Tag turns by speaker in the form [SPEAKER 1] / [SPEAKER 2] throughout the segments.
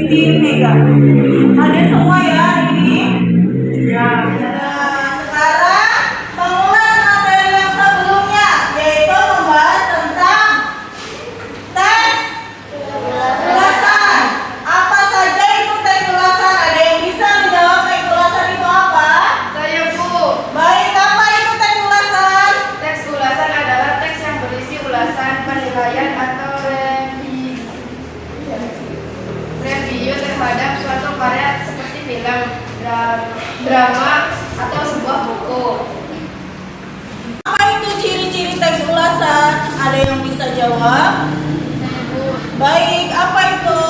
[SPEAKER 1] izin Mega. Ada semua ya ini? Ya. Nah, sekarang mengulas materi yang sebelumnya, yaitu membahas tentang teks ulasan. Apa saja itu teks ulasan? Ada yang bisa menjawab teks ulasan itu apa?
[SPEAKER 2] Saya, Bu.
[SPEAKER 1] Baik, apa itu teks ulasan?
[SPEAKER 2] Teks ulasan adalah teks yang berisi ulasan, penilaian, atau review terhadap suatu karya seperti film, drama, atau sebuah buku.
[SPEAKER 1] Apa itu ciri-ciri teks ulasan? Ada yang bisa jawab?
[SPEAKER 3] Saya, Bu.
[SPEAKER 1] Baik, apa itu,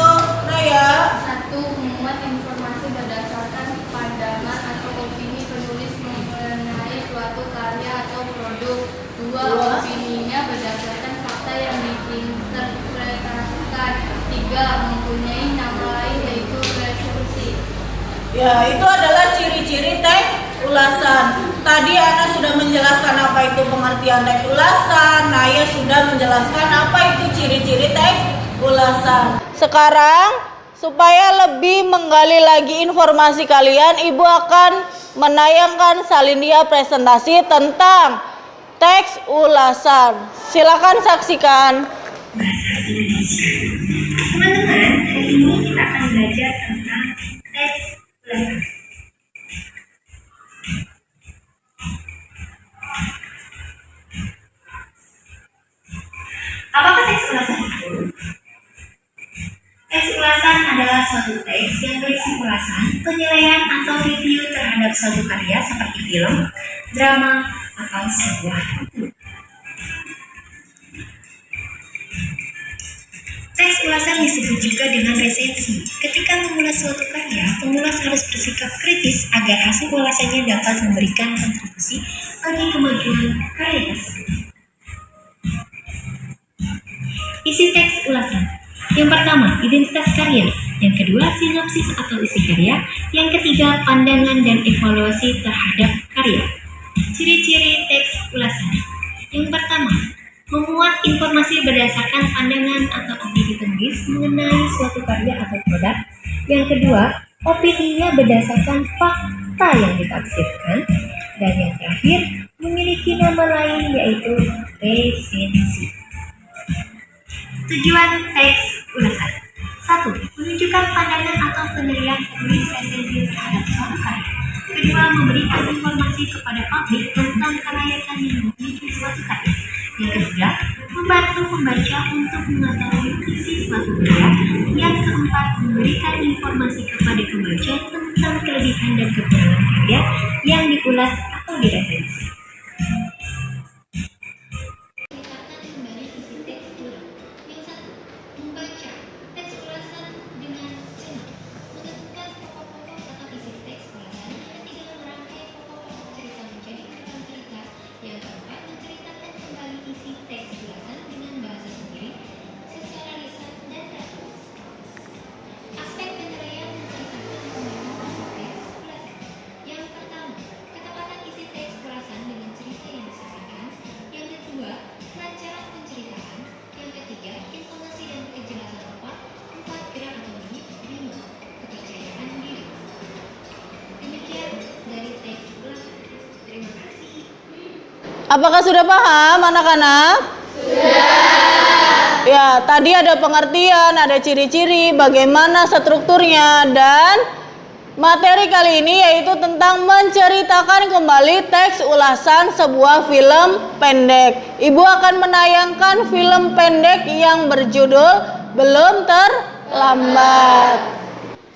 [SPEAKER 1] Raya?
[SPEAKER 3] 1. Memuat informasi berdasarkan pandangan atau opini penulis mengenai suatu karya atau produk. 2.
[SPEAKER 1] Dua.
[SPEAKER 3] Opininya berdasarkan fakta yang diinterpretasikan. 3. Mempunyai nama lain yaitu resensi.
[SPEAKER 1] Ya, itu adalah ciri-ciri teks ulasan. Tadi Ana sudah menjelaskan apa itu pengertian teks ulasan. Naya sudah menjelaskan apa itu ciri-ciri teks ulasan. Sekarang, supaya lebih menggali lagi informasi kalian, Ibu akan menayangkan salindia presentasi tentang teks ulasan. Silakan saksikan.
[SPEAKER 4] Bahasa Indonesia. Teman-teman, hari ini kita akan belajar tentang teks ulasan. Apakah teks ulasan itu? Teks ulasan adalah suatu teks yang berisi ulasan, penilaian atau review terhadap suatu karya seperti film, drama, atau sebuah buku. Teks ulasan disebut juga dengan resensi. Ketika mengulas suatu karya, pengulas harus bersikap kritis agar hasil ulasannya dapat memberikan kontribusi bagi kemajuan karya tersebut. Isi teks ulasan. Yang pertama, identitas karya. Yang kedua, sinopsis atau isi karya. Yang ketiga, pandangan dan evaluasi terhadap karya. Ciri-ciri teks ulasan. Yang pertama, memuat informasi berdasarkan pandangan atau opini penulis mengenai suatu karya atau produk. Yang kedua, opininya berdasarkan fakta yang ditafsirkan. Dan yang terakhir, memiliki nama lain yaitu resensi. Tujuan teks ulasan. 1. Menunjukkan pandangan atau penilaian penulis resensi terhadap suatu karya. Kedua, memberikan informasi kepada publik tentang kelayakan yang memiliki suatu karya. Yang ketiga, membantu pembaca untuk mengetahui isi suatu karya. Yang keempat, memberikan informasi kepada pembaca tentang kelebihan dan kekurangan karya yang diulas atau diresensi.
[SPEAKER 1] Apakah sudah paham anak-anak? Sudah. Ya, tadi ada pengertian, ada ciri-ciri, bagaimana strukturnya, dan materi kali ini yaitu tentang menceritakan kembali teks ulasan sebuah film pendek. Ibu akan menayangkan film pendek yang berjudul Belum Terlambat.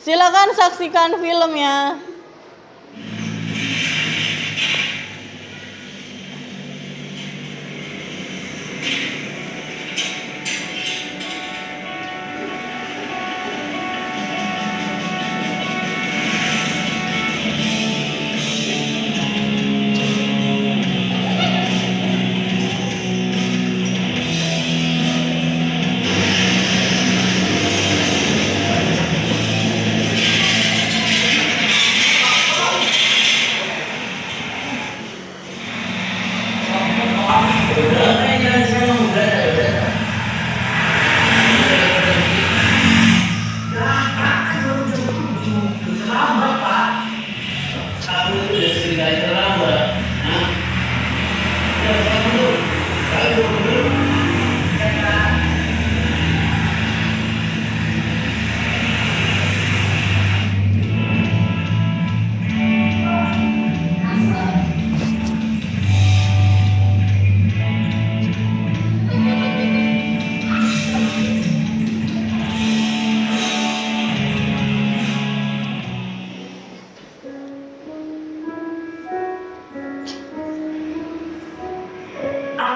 [SPEAKER 1] Silakan saksikan filmnya.
[SPEAKER 5] Sebenarnya saya memudahkan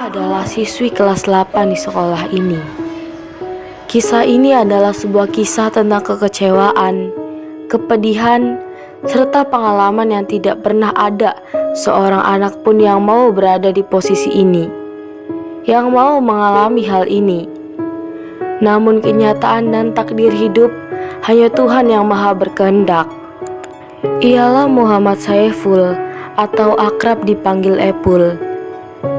[SPEAKER 5] Saya adalah siswi kelas 8 di sekolah ini. Kisah ini adalah sebuah kisah tentang kekecewaan, kepedihan, serta pengalaman yang tidak pernah ada seorang anak pun yang mau berada di posisi ini, yang mau mengalami hal ini. Namun kenyataan dan takdir hidup hanya Tuhan yang maha berkehendak. Ialah Muhammad Saiful atau akrab dipanggil Epul.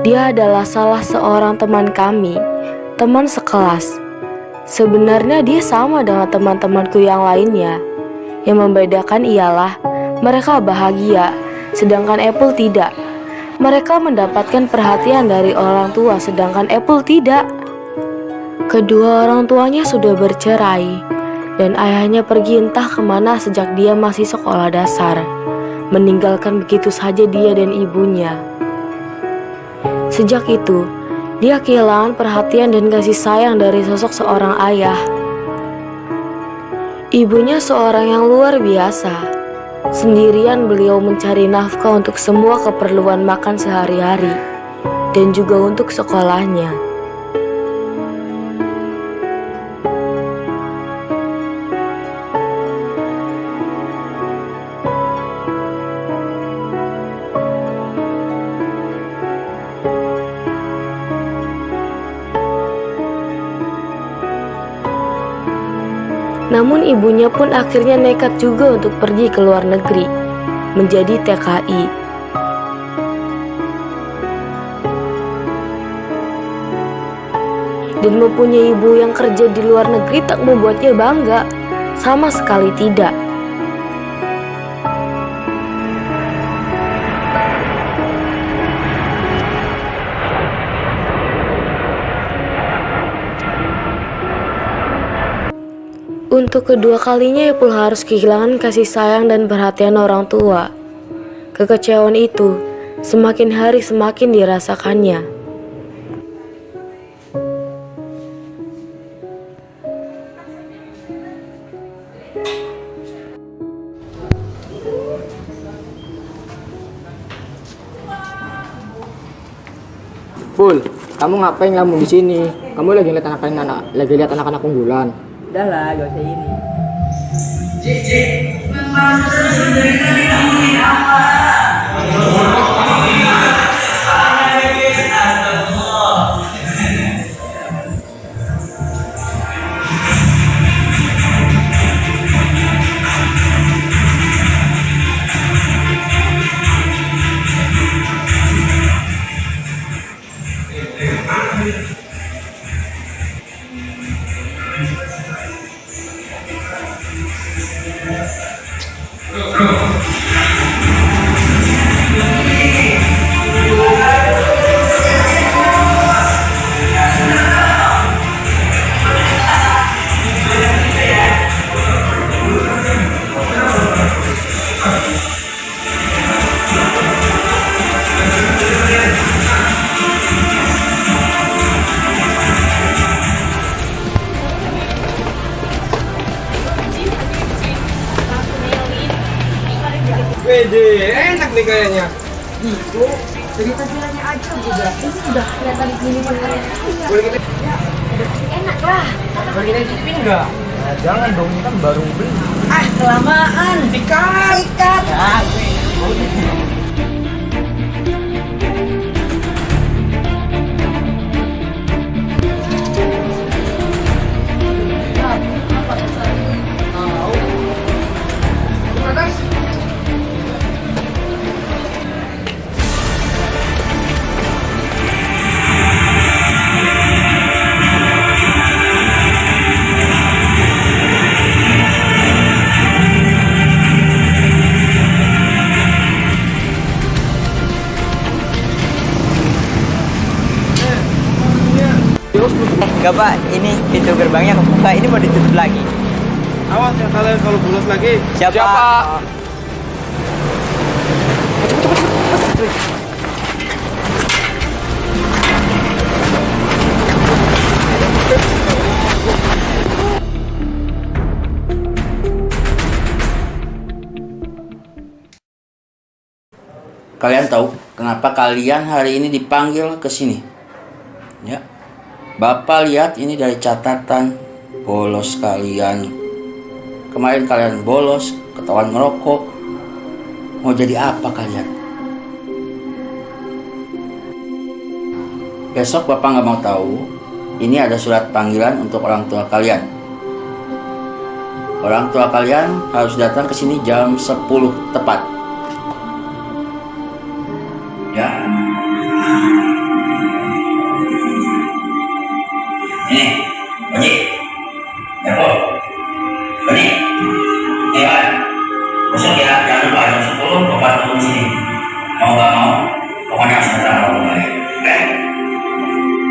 [SPEAKER 5] Dia adalah salah seorang teman kami, teman sekelas. Sebenarnya dia sama dengan teman-temanku yang lainnya. Yang membedakan ialah mereka bahagia, sedangkan Epul tidak. Mereka mendapatkan perhatian dari orang tua, sedangkan Epul tidak. Kedua orang tuanya sudah bercerai, dan ayahnya pergi entah kemana sejak dia masih sekolah dasar, meninggalkan begitu saja dia dan ibunya. Sejak itu, dia kehilangan perhatian dan kasih sayang dari sosok seorang ayah. Ibunya seorang yang luar biasa. Sendirian beliau mencari nafkah untuk semua keperluan makan sehari-hari, dan juga untuk sekolahnya. Namun ibunya pun akhirnya nekat juga untuk pergi ke luar negeri, menjadi TKI. Dan mempunyai ibu yang kerja di luar negeri tak membuatnya bangga, sama sekali tidak. Untuk kedua kalinya Epul harus kehilangan kasih sayang dan perhatian orang tua. Kekecewaan itu semakin hari semakin dirasakannya.
[SPEAKER 6] Pul, kamu ngapain kamu di sini? Kamu lagi lihat anak-anak unggulan.
[SPEAKER 7] Udah lah, gak usah ini.
[SPEAKER 6] Wede, enak nih kayaknya.
[SPEAKER 7] Itu dari tampilannya aja udah. Ini udah kelihatan minuman kayak
[SPEAKER 6] Boleh kita
[SPEAKER 7] enak lah.
[SPEAKER 6] boleh kita cicipin nggak? Nah, jangan dong, ini kan baru beli.
[SPEAKER 7] Ah, kelamaan.
[SPEAKER 6] Sikat.
[SPEAKER 7] Sikat.
[SPEAKER 8] Enggak Pak, ini pintu gerbangnya kebuka, ini mau ditutup lagi.
[SPEAKER 6] Awas ya kalian kalau bolos lagi.
[SPEAKER 8] Siapa?
[SPEAKER 9] Kalian tahu kenapa kalian hari ini dipanggil ke sini? Ya, Bapak lihat ini dari catatan bolos kalian. Kemarin kalian bolos, ketahuan ngerokok. Mau jadi apa kalian? Besok Bapak nggak mau tahu. Ini ada surat panggilan untuk orang tua kalian. Orang tua kalian harus datang ke sini jam 10 tepat. Ya. Ini, Oji. Ya, Bu. Ini. Ini, Pak. Besok ya, jangan lupa jam 10 Bapak tunggu di sini. Mau nggak mau, pokoknya harus datang kalau kembali. Oke?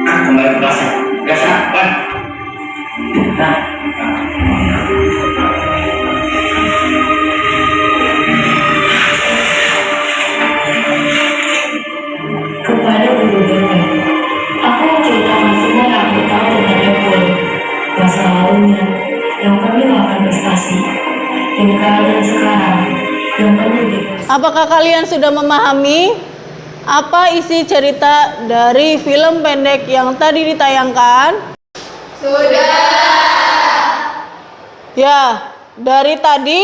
[SPEAKER 9] Kembali ke kelasnya. Biasa, Pak. Nah.
[SPEAKER 4] Kepada Ibu Genteng, aku menceritakan semua yang aku tahu tentang Epul, masa lalunya, yang penuh akan prestasi, dan keadaan sekarang yang penuh depresi.
[SPEAKER 1] Apakah kalian sudah memahami apa isi cerita dari film pendek yang tadi ditayangkan? Ya, dari tadi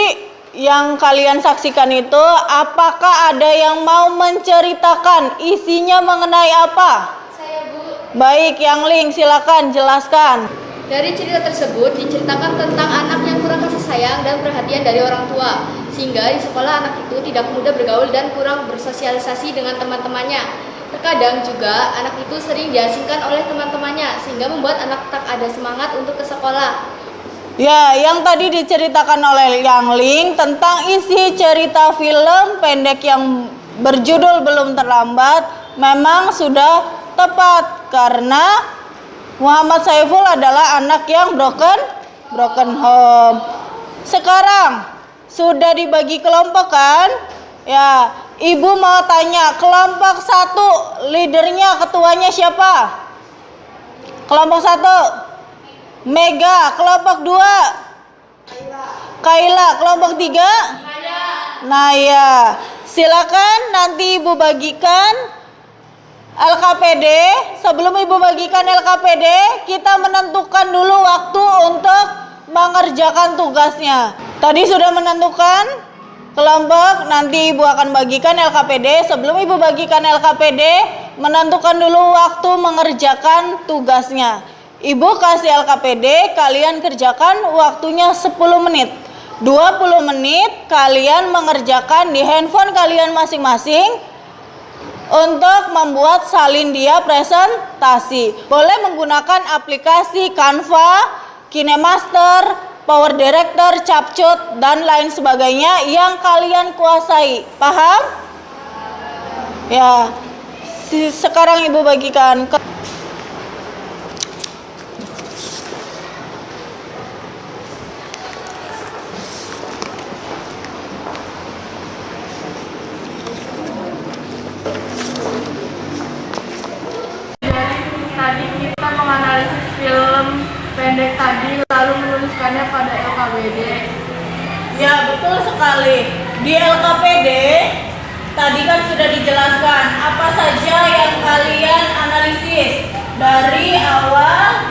[SPEAKER 1] yang kalian saksikan itu, apakah ada yang mau menceritakan isinya mengenai apa?
[SPEAKER 3] Saya, Bu.
[SPEAKER 1] Baik, Yang Ling, silakan jelaskan.
[SPEAKER 3] Dari cerita tersebut diceritakan tentang anak yang kurang kasih sayang dan perhatian dari orang tua, sehingga di sekolah anak itu tidak mudah bergaul dan kurang bersosialisasi dengan teman-temannya. Terkadang juga anak itu sering diasingkan oleh teman-temannya, sehingga membuat anak tak ada semangat untuk ke sekolah.
[SPEAKER 1] Ya, yang tadi diceritakan oleh Yang Ling tentang isi cerita film pendek yang berjudul Belum Terlambat memang sudah tepat karena Muhammad Saiful adalah anak yang broken home. Sekarang sudah dibagi kelompok kan? Ya, Ibu mau tanya, kelompok 1 leadernya, ketuanya siapa? Kelompok 1 Mega, kelompok 2 Kaila, kelompok 3 Naya. Silakan nanti Ibu bagikan LKPD. Sebelum Ibu bagikan LKPD, kita menentukan dulu waktu untuk mengerjakan tugasnya. Tadi sudah menentukan kelompok, nanti Ibu akan bagikan LKPD. Sebelum Ibu bagikan LKPD, menentukan dulu waktu mengerjakan tugasnya. Ibu kasih LKPD, kalian kerjakan waktunya 10 menit. 20 menit kalian mengerjakan di handphone kalian masing-masing untuk membuat salin dia presentasi. Boleh menggunakan aplikasi Canva, KineMaster, Power Director, Capcut, dan lain sebagainya yang kalian kuasai. Paham? Ya. Sekarang Ibu bagikan ke
[SPEAKER 2] Tadi kita menganalisis film pendek tadi lalu menuliskannya pada LKPD.
[SPEAKER 1] Ya, betul sekali. Di LKPD tadi kan sudah dijelaskan apa saja yang kalian analisis. Dari awal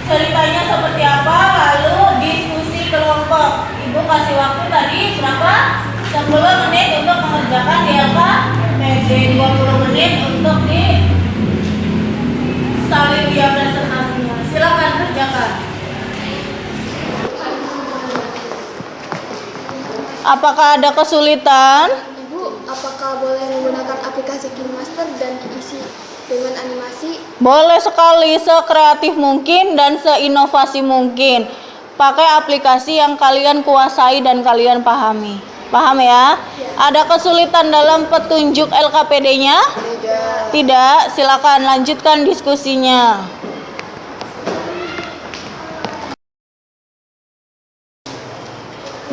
[SPEAKER 1] ceritanya seperti apa, lalu diskusi kelompok. Ibu kasih waktu tadi berapa? 10 menit untuk mengerjakan di LKPD, 20 menit untuk di salin dia presentasinya. Silakan kerjakan. Apakah ada kesulitan?
[SPEAKER 3] Ibu, apakah boleh menggunakan aplikasi KineMaster dan diisi dengan animasi?
[SPEAKER 1] Boleh sekali, sekreatif mungkin dan seinovasi mungkin. Pakai aplikasi yang kalian kuasai dan kalian pahami. Paham ya? Ada kesulitan dalam petunjuk LKPD-nya? Tidak. Silakan lanjutkan diskusinya.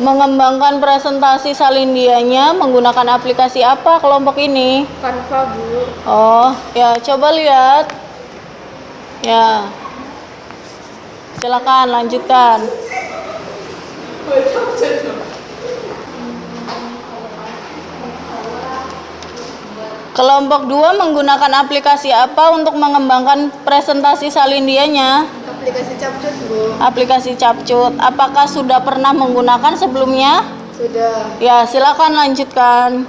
[SPEAKER 1] Mengembangkan presentasi salindianya menggunakan aplikasi apa kelompok ini?
[SPEAKER 2] Canva, Bu.
[SPEAKER 1] Oh, ya coba lihat. Ya. Silakan lanjutkan. Kelompok 2 menggunakan aplikasi apa untuk mengembangkan presentasi salindianya?
[SPEAKER 3] Aplikasi Capcut, Bu.
[SPEAKER 1] Aplikasi Capcut. Apakah sudah pernah menggunakan sebelumnya?
[SPEAKER 3] Sudah.
[SPEAKER 1] Ya, silakan lanjutkan.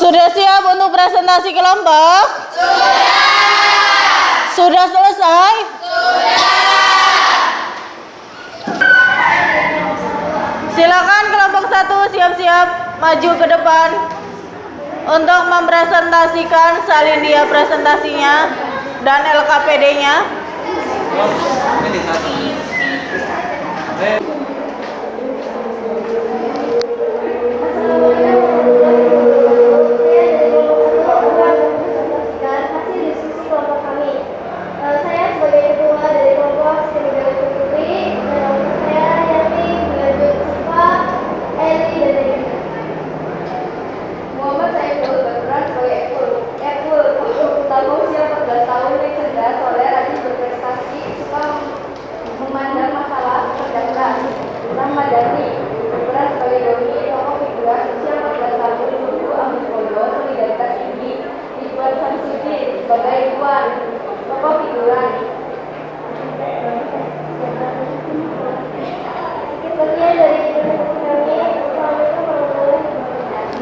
[SPEAKER 1] Sudah siap untuk presentasi kelompok? Sudah selesai? Silakan kelompok 1 siap-siap maju ke depan untuk mempresentasikan salindia presentasinya dan LKPD-nya.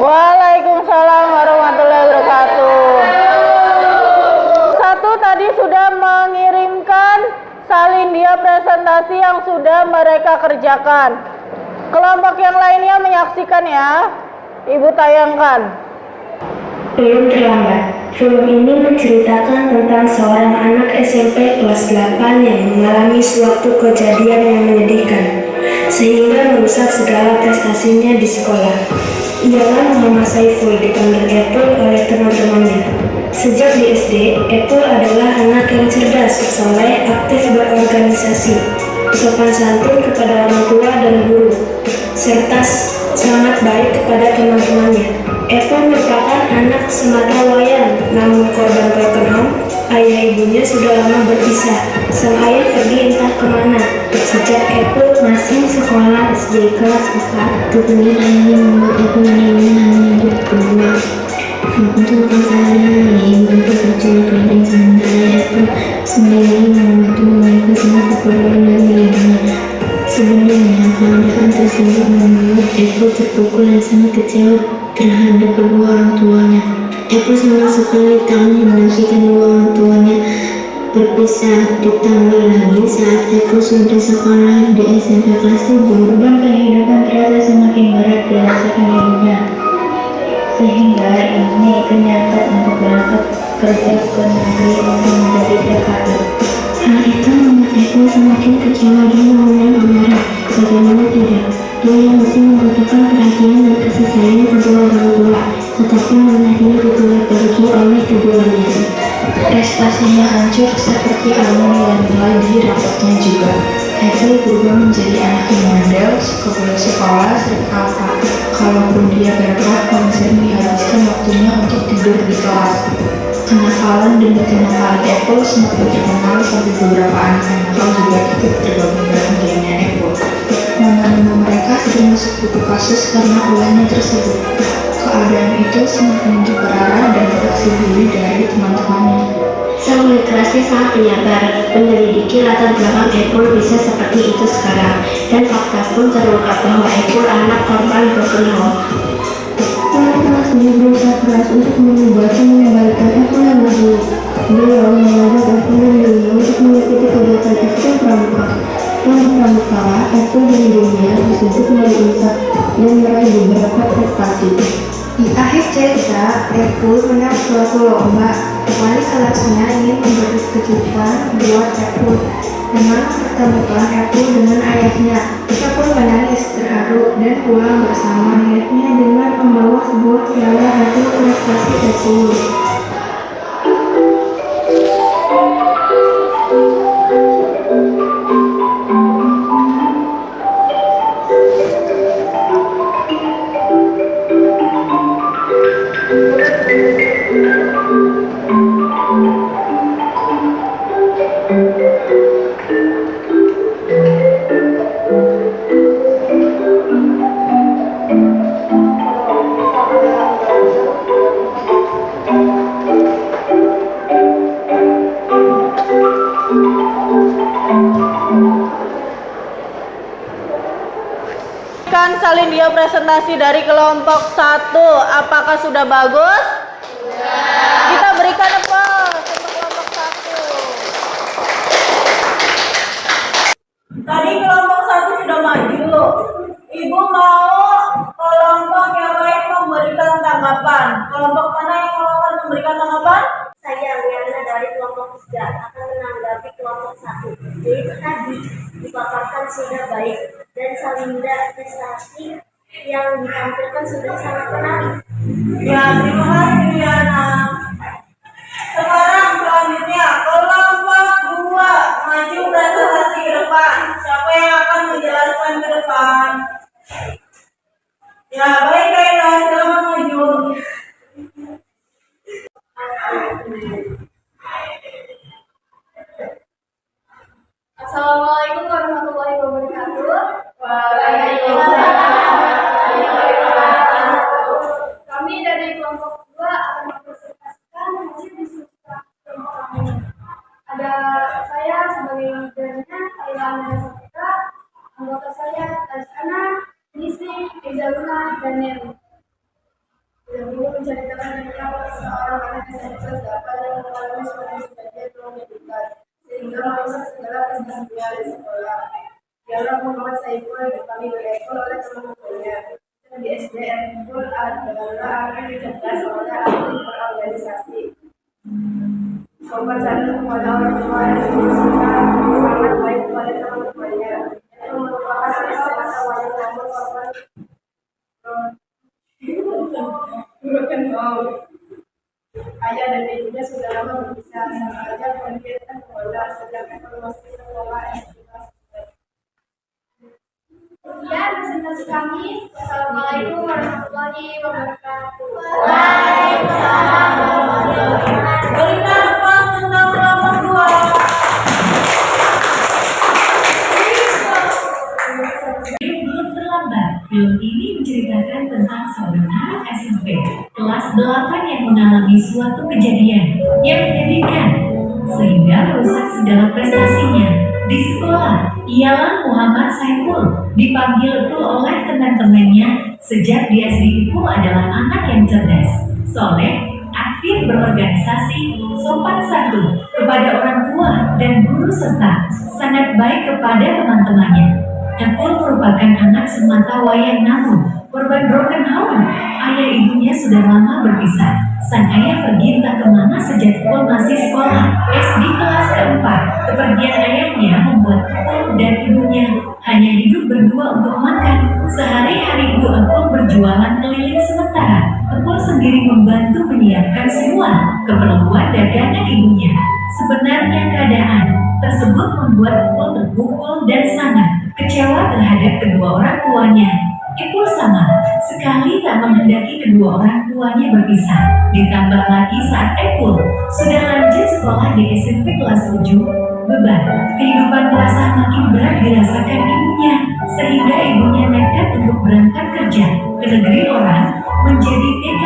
[SPEAKER 1] Waalaikumsalam warahmatullahi wabarakatuh. 1 tadi sudah mengirimkan salindia presentasi yang sudah mereka kerjakan. Kelompok yang lainnya menyaksikan ya. Ibu tayangkan.
[SPEAKER 10] Belum terlambat. Film ini menceritakan tentang seorang anak SMP kelas 8 yang mengalami suatu kejadian yang menyedihkan, sehingga merusak segala prestasinya di sekolah. Ialah Muhammad Saiful, dipanggil Apple oleh teman-temannya. Sejak di SD, Apple adalah anak yang cerdas, soleh, aktif berorganisasi, sopan santun kepada orang tua dan guru, serta sangat baik kepada teman-temannya. Apple merupakan anak semata wayang, namun korban broken home. Ayah ibunya sudah lama berpisah. Sang ayah pergi entah kemana. Sejak Apple masih sekolah SD kelas 4, kemudian ayahnya membuat Apple hanya hidup berdua. Untuk kesalahannya, ibu berjuang penting sementara Apple sendiri membantu mereka semua keperluan dari ibunya. Sebenarnya, keadaan tersebut membuat Apple terpukul dan sangat kecewa terhadap kedua orang tuanya. Apple sama sekali tak menghendaki kedua orang tuanya berpisah. Ditambah lagi saat Apple sudah sekolah di SMP kelas 7, beban kehidupan terasa semakin berat dirasakan ibunya, sehingga ini ternyata untuk berangkat kerja ke negeri untuk menjadi TKI. Hal itu membuat Apple semakin kecewa dan mulai amarah. Bagaimana tidak, dia yang masih membutuhkan perhatian dan kasih sayang kedua orang tua, tetapi anaknya dibuat pergi oleh keduanya. Prestasinya hancur seperti angin yang mulai di rapotnya juga. Apple berubah menjadi anak yang bandel, suka bolos sekolah, sering alfa. Kalaupun dia bergerak, paling sering dihabiskan waktunya untuk tidur di kelas. Kenakalan dan ketidaknakalan Apple semakin terkenal sampai beberapa anak yang nakal juga ikut tergabung dalam gengnya Apple. Nama-nama mereka sering masuk buku kasus karena ulahnya tersebut. Keadaan itu semakin diperparah dan reaksi bully dari teman-temannya.
[SPEAKER 4] Sang literasi sangat penyabar, menyelidiki latar belakang Apple bisa seperti itu sekarang, dan fakta pun terungkap bahwa Apple anak korban broken home.
[SPEAKER 10] Kelas dia berusaha keras untuk mengubahkan mengembalikan Apple yang buruk. Beliau mengajak Apple dan dirinya untuk mengikuti kegiatan ekstrem pramuka. Dalam pramuka, Apple dan dirinya disebut melalui insaf dan meraih beberapa prestasi.
[SPEAKER 2] Di akhir cerita, Apple menang suatu lomba. Wali kelasnya ingin memberi kejutan buat Apple dengan mempertemukan Apple dengan ayahnya. Apple menangis terharu dan pulang bersama ayahnya dengan ialah hasil prestasi Epul.
[SPEAKER 1] Salin dia presentasi dari kelompok 1. Apakah sudah bagus? Sudah. Kita berikan applause untuk kelompok 1. Tadi kelompok 1 sudah maju. Ibu mau kelompok yang lain memberikan tanggapan. Kelompok mana yang akan memberikan tanggapan?
[SPEAKER 10] Saya Liana dari kelompok 3 akan menanggapi kelompok 1. Yaitu tadi dipaparkan sudah baik dan Salinda prestasi yang ditampilkan sudah sangat menarik.
[SPEAKER 1] Ya, terima kasih Liana. Sekarang selanjutnya kelompok 2 maju presentasi ke depan. Siapa yang akan menjelaskan ke depan? Ya, baik Kak, silakan maju.
[SPEAKER 3] Assalamualaikum warahmatullahi wabarakatuh. Kami dari kelompok 2 akan mempresentasikan hasil diskusi kelompok kami. Ada saya sebagai leadernya, Ailana Saputra, anggota saya Tasana, Nisi, Izaluna, dan Neri. Tidak perlu menceritakan tentang seorang anak SMP dapat yang mengalami suatu kejadian mengejutkan sehingga merusak segala prestasinya di sekolah. Dialah Muhammad Saiful dipanggil Eko oleh teman-temannya. Di SDN Saiful adalah anak yang cerdas oleh aktif berorganisasi. Sobat sadar kepada orang tua dan guru sangat baik kepada teman-temannya. Itu merupakan semata wayang namun korban ayah dan ibunya sudah lama berpisah. Sang ayah pendidikan sekolah sedangkan promosi sekolah S2. Sekian presentasi kami. Wassalamualaikum warahmatullahi wabarakatuh.
[SPEAKER 1] Waalaikumsalam warahmatullahi wabarakatuh. Berikan applause untuk kelompok 2.
[SPEAKER 4] Belum terlambat. Film ini menceritakan tentang seorang anak SMP kelas 8 yang mengalami suatu kejadian yang menyedihkan sehingga merusak segala prestasinya di sekolah. Ialah Muhammad Saiful, dipanggil Tul oleh teman-temannya sejak dia sedikit adalah anak yang cerdas, soleh, aktif berorganisasi, sopan santun kepada orang tua dan guru serta sangat baik kepada teman-temannya. Epul merupakan anak semata wayang namun korban broken home. Ayah ibunya sudah lama berpisah. Sang ayah pergi entah kemana sejak Epul masih sekolah SD kelas keempat. Kepergian ayahnya membuat Epul dan ibunya hanya hidup berdua untuk makan. Sehari-hari ibu Epul berjualan keliling sementara Epul sendiri membantu menyiapkan semua keperluan dagangan ibunya. Sebenarnya keadaan tersebut membuat Epul terpukul dan sangat kecewa terhadap kedua orang tuanya. Epul sama sekali tak menghendaki kedua orang tuanya berpisah. Ditambah lagi saat Epul sudah lanjut sekolah di SMP kelas 7, beban kehidupan terasa makin berat dirasakan ibunya, sehingga ibunya nekat untuk berangkat kerja ke negeri orang menjadi TK.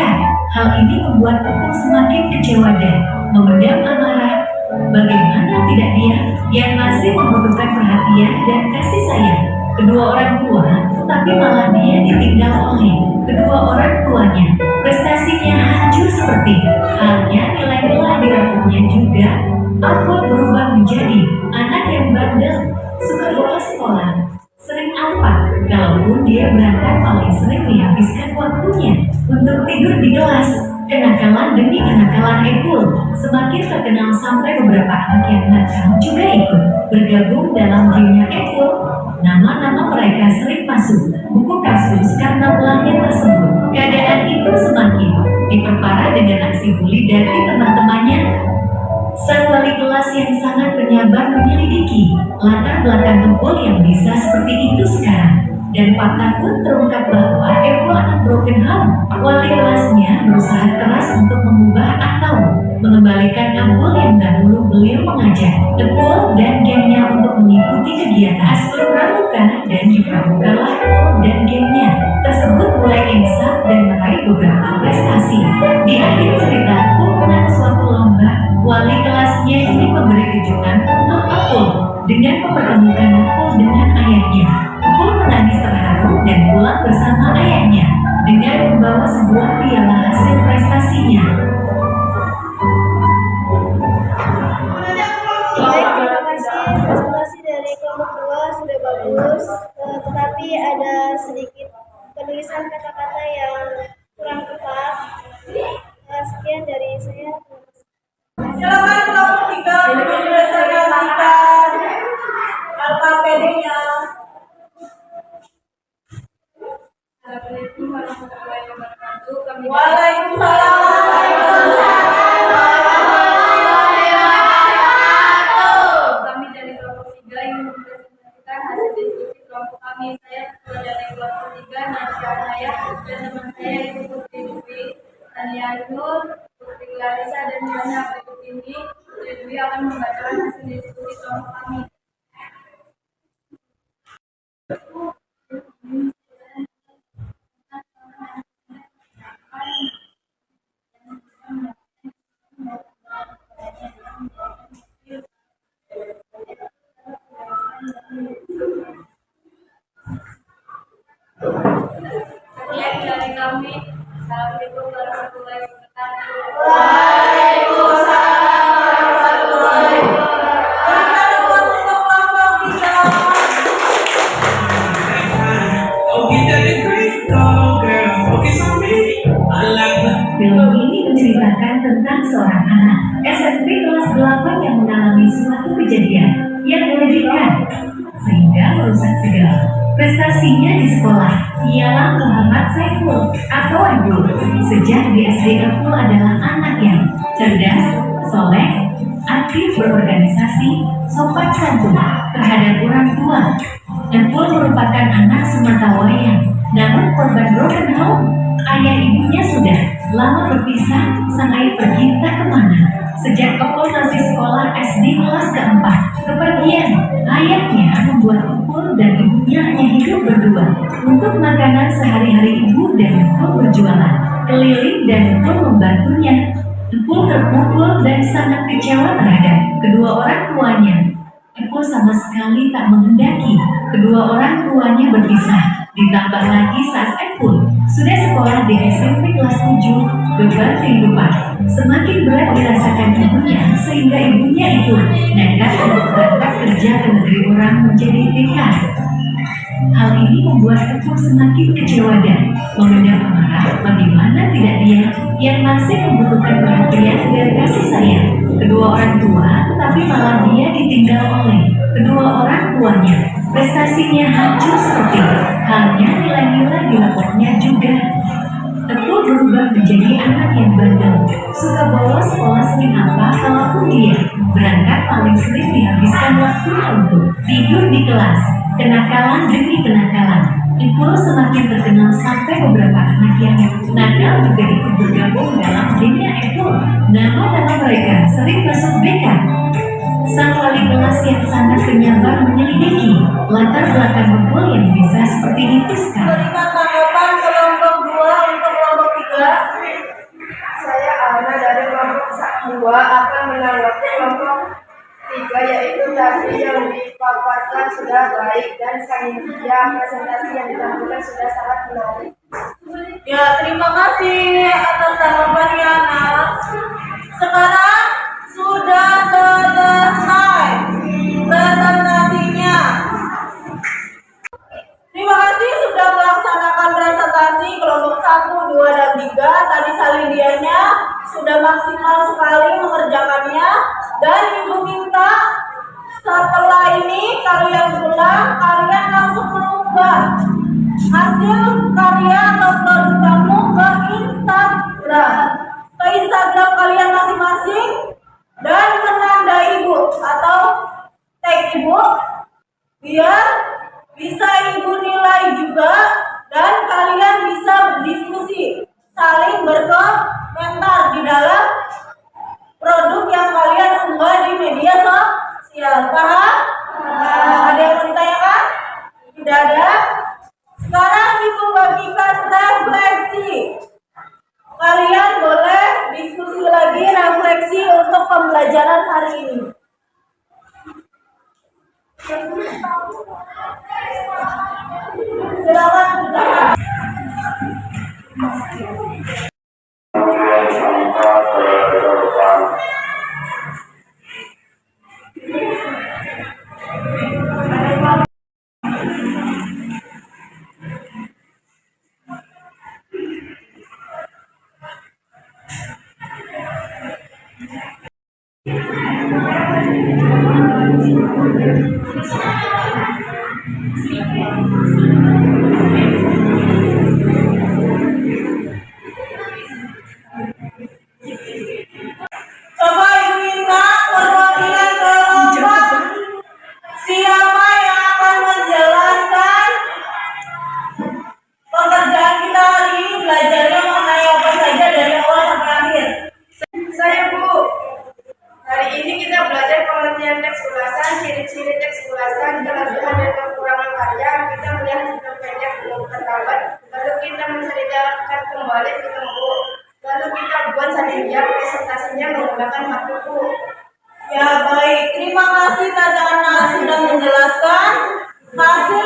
[SPEAKER 4] Hal ini membuat Epul semakin kecewa dan memendam amarah. Bagaimana tidak dia yang masih membutuhkan perhatian dan kasih sayang kedua orang tua, tetapi malah dia ditinggal oleh kedua orang tuanya. Prestasinya hancur seperti halnya nilai-nilai dirapuhnya juga. Epul berubah menjadi anak yang bandel, suka bolos sekolah, sering alpa. Kalaupun dia berangkat paling sering dihabiskan waktunya untuk tidur di kelas. Kenakalan demi kenakalan Epul semakin terkenal sampai beberapa anak yang nakal juga ikut bergabung dalam gengnya Epul. Nama-nama mereka sering masuk buku kasus karena ulahnya tersebut. Keadaan itu semakin Apple yang bisa seperti itu sekarang. Dan fakta pun terungkap bahwa Apple anak broken home. Wali kelasnya berusaha keras untuk mengubah atau mengembalikan Apple yang dahulu beliau mengajak Apple dan gengnya untuk mengikuti kegiatan ekskul pramuka dan dipramukalah Apple dan gengnya tersebut mulai insaf dan meraih beberapa prestasi. Di akhir cerita, Apple menang suatu lomba. Wali kelasnya ini memberi kejutan untuk Apple dengan mempertemukan Apple dengan ayahnya. Apple menangis terharu dan pulang bersama ayahnya dengan membawa sebuah piala hasil prestasinya.
[SPEAKER 10] Baik, terima kasih. Presentasi dari kelompok 2 sudah bagus, tetapi ada sedikit penulisan kata-kata yang kurang tepat. Sekian dari saya.
[SPEAKER 1] Silakan kelompok 3 mempresentasikan LKPD-nya.
[SPEAKER 3] Assalamualaikum warahmatullahi wabarakatuh.
[SPEAKER 1] Waalaikumsalam.
[SPEAKER 3] Kami dari kelompok 3 ingin mempresentasikan hasil diskusi kelompok kami. Saya ketua dari kelompok 3, Nasya Naya, dan teman saya Ibu Putri Dwi, Tania Nur, Putri Clarissa, dan Jana. Berikut ini Putri Dwi akan membacakan hasil diskusi kelompok kami. Sekian dari kami. Assalamualaikum warahmatullahi wabarakatuh.
[SPEAKER 1] Waalaikumsalam warahmatullahi wabarakatuh. Kita luas untuk kelompok 3.
[SPEAKER 4] Film ini menceritakan tentang seorang anak SMP kelas 8 yang mengalami suatu kejadian yang menyedihkan sehingga merusak segala prestasinya di sekolah. Ialah Muhammad Saiful atau Abdul. Sejak di SD, Abdul adalah anak yang cerdas, soleh, aktif berorganisasi, sopan santun terhadap orang tua. Abdul merupakan anak sematawayang, namun korban broken home. Ayah ibunya sudah lama berpisah, sang ayah pergi tak kemana. Sejak Apple masih sekolah SD kelas keempat, kepergian ayahnya membuat Apple dan ibunya hanya hidup berdua. Untuk makanan sehari-hari ibu dan Apple berjualan keliling dan Apple membantunya. Apple terpukul dan sangat kecewa terhadap kedua orang tuanya. Apple sama sekali tak menghendaki kedua orang tuanya berpisah. Ditambah lagi saat Apple sudah sekolah di SMP kelas 7, beban kehidupan semakin berat dirasakan ibunya sehingga ibunya itu nekat untuk berangkat kerja ke negeri orang menjadi TK. Hal ini membuat Apple semakin kecewa dan memendam amarah. Bagaimana tidak dia yang masih membutuhkan perhatian dan kasih sayang kedua orang tua, tetapi malah dia ditinggal oleh kedua orang tuanya. Prestasinya hancur seperti halnya nilai-nilai di rapotnya juga. Apple berubah menjadi anak yang bandel, suka bolos sekolah sering apa kalaupun dia berangkat paling sering dihabiskan waktunya untuk tidur di kelas. Kenakalan demi kenakalan. Apple semakin terkenal sampai beberapa anak yang nakal juga ikut bergabung dalam gengnya Apple. Nama-nama mereka sering masuk BK. Sang wali kelas yang sangat penyabar menyelidiki latar belakang Apple yang bisa seperti itu sekarang.
[SPEAKER 1] Berikan tanggapan kelompok 2 untuk kelompok 3.
[SPEAKER 2] Saya Alna dari kelompok 2 akan menanggapi kelompok 3, yaitu tadi yang dipaparkan sudah baik dan ya presentasi yang ditampilkan sudah sangat menarik.
[SPEAKER 1] Ya, terima kasih atas tanggapannya, Nak. Sekarang sudah selesai presentasinya. Terima kasih sudah melaksanakan presentasi kelompok 1, 2, dan 3. Tadi salindianya sudah maksimal sekali mengerjakannya. Dan Ibu minta setelah ini kalian pulang, kalian langsung mengubah hasil karya atau produk kamu ke Instagram kalian masing-masing dan menandai Ibu atau tag Ibu biar bisa ibu nilai juga dan kalian bisa berdiskusi, saling berkomentar di dalam produk yang kalian unggah di media sosial. Paham? Ada yang mau ditanyakan? Tidak ada? Sekarang ibu bagikan refleksi. Kalian boleh diskusi lagi, refleksi untuk pembelajaran hari ini. Silakan. Coba ibu minta perwakilan kelompok. Siapa yang akan menjelaskan pekerjaan kita hari ini, belajarnya mengenai apa saja dari awal sampai akhir?
[SPEAKER 2] Saya Bu. Hari ini kita belajar pengertian teks ulasan, ciri-ciri teks ulasan, kelebihan dan kekurangan karya. Kita melihat film pendek belum terlambat. Lalu kita menceritakan kembali film Bu. Lalu kita buat sendirian presentasinya menggunakan hak buku.
[SPEAKER 1] Ya baik, terima kasih Tata Ana sudah menjelaskan hasil